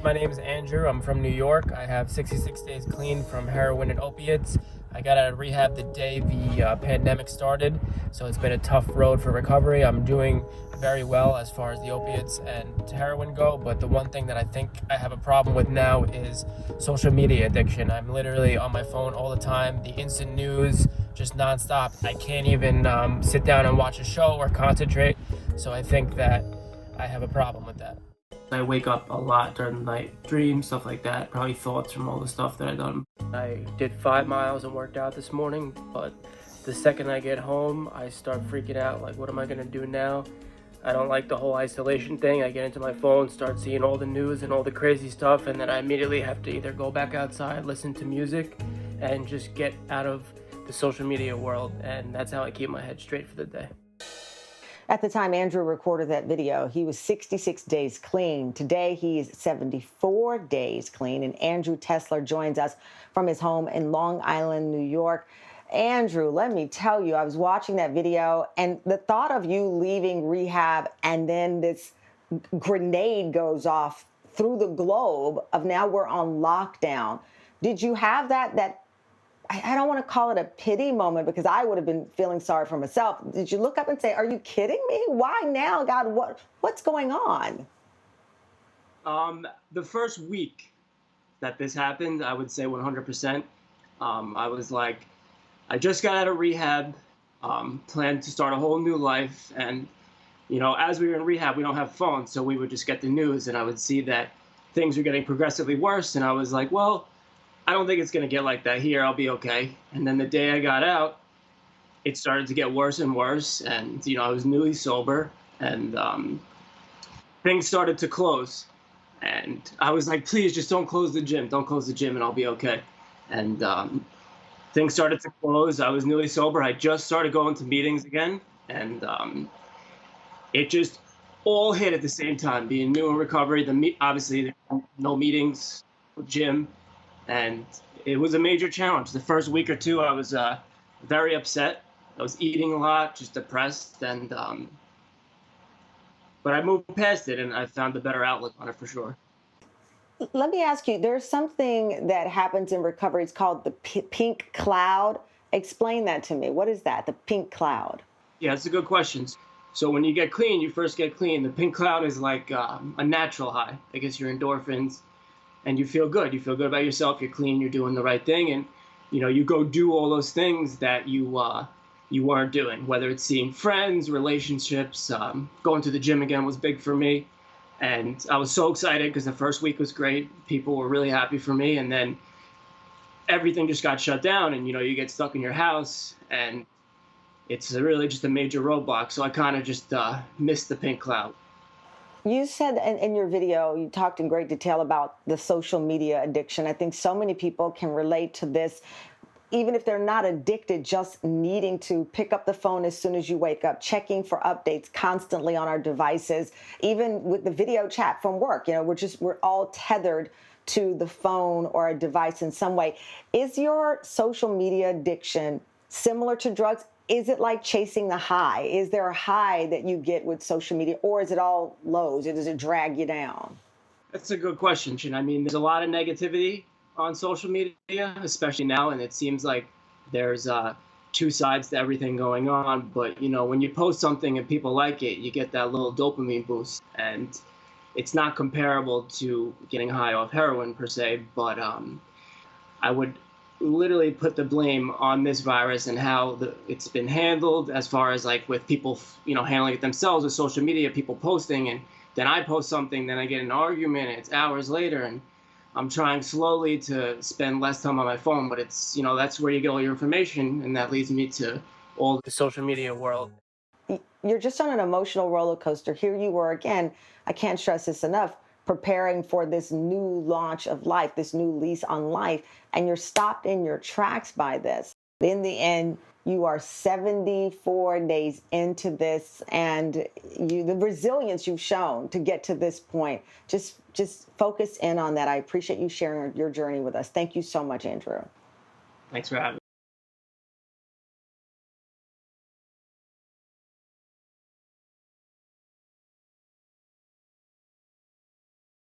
My name is Andrew. I'm from New York. I have 66 days clean from heroin and opiates. I got out of rehab the day the pandemic started, so it's been a tough road for recovery. I'm doing very well as far as the opiates and heroin go, but the one thing that I think I have a problem with now is social media addiction. I'm literally on my phone all the time, the instant news, just nonstop. I can't even sit down and watch a show or concentrate, so I think that I have a problem with that. I wake up a lot during the night, dreams, stuff like that, probably thoughts from all the stuff that I've done. I did 5 miles and worked out this morning, but the second I get home, I start freaking out, like, what am I gonna do now? I don't like the whole isolation thing. I get into my phone, start seeing all the news and all the crazy stuff, and then I immediately have to either go back outside, listen to music, and just get out of the social media world, and that's how I keep my head straight for the day. At the time Andrew recorded that video, he was 66 days clean. Today, he is 74 days clean, and Andrew Tessler joins us from his home in Long Island, New York. Andrew, let me tell you, I was watching that video, and the thought of you leaving rehab and then this grenade goes off through the globe of now we're on lockdown. Did you have that I don't want to call it a pity moment because I would have been feeling sorry for myself. Did you look up and say, are you kidding me? Why now, God? What's going on? The first week that this happened, I would say 100%. I was like, I just got out of rehab, planned to start a whole new life. And, you know, as we were in rehab, we don't have phones. So we would just get the news and I would see that things were getting progressively worse. And I was like, well, I don't think it's going to get like that here. I'll be okay. And then the day I got out, it started to get worse and worse. And, you know, I was newly sober and things started to close. And I was like, please just don't close the gym. Don't close the gym and I'll be okay. And things started to close. I was newly sober. I just started going to meetings again. And it just all hit at the same time. Being new in recovery, obviously no meetings, no gym. And it was a major challenge. The first week or two, I was very upset. I was eating a lot, just depressed, and but I moved past it, and I found a better outlook on it for sure. Let me ask you, there's something that happens in recovery. It's called the pink cloud. Explain that to me. What is that, the pink cloud? Yeah, it's a good question. So when you get clean, you first get clean. The pink cloud is like a natural high. I guess your endorphins. And you feel good. You feel good about yourself. You're clean. You're doing the right thing, and you know you go do all those things that you weren't doing. Whether it's seeing friends, relationships, going to the gym again was big for me, and I was so excited because the first week was great. People were really happy for me, and then everything just got shut down, and you know you get stuck in your house, and it's really just a major roadblock. So I kind of just missed the pink cloud. You said in your video, you talked in great detail about the social media addiction. I think so many people can relate to this, even if they're not addicted, just needing to pick up the phone as soon as you wake up, checking for updates constantly on our devices, even with the video chat from work. You know, we're all tethered to the phone or a device in some way. Is your social media addiction similar to drugs? Is it like chasing the high? Is there a high that you get with social media, or is it all lows? Does it drag you down? That's a good question, Shin. I mean, there's a lot of negativity on social media, especially now, and it seems like there's two sides to everything going on. But, you know, when you post something and people like it, you get that little dopamine boost. And it's not comparable to getting high off heroin per se, but I would literally put the blame on this virus and how it's been handled, as far as like with people, you know, handling it themselves with social media, people posting, and then I post something, then I get an argument, and it's hours later, and I'm trying slowly to spend less time on my phone, but it's, you know, that's where you get all your information, and that leads me to all the social media world. You're just on an emotional roller coaster. Here you were again, I can't stress this enough, preparing for this new launch of life, this new lease on life, and you're stopped in your tracks by this. In the end, you are 74 days into this, and the resilience you've shown to get to this point, just focus in on that. I appreciate you sharing your journey with us. Thank you so much, Andrew. Thanks for having me.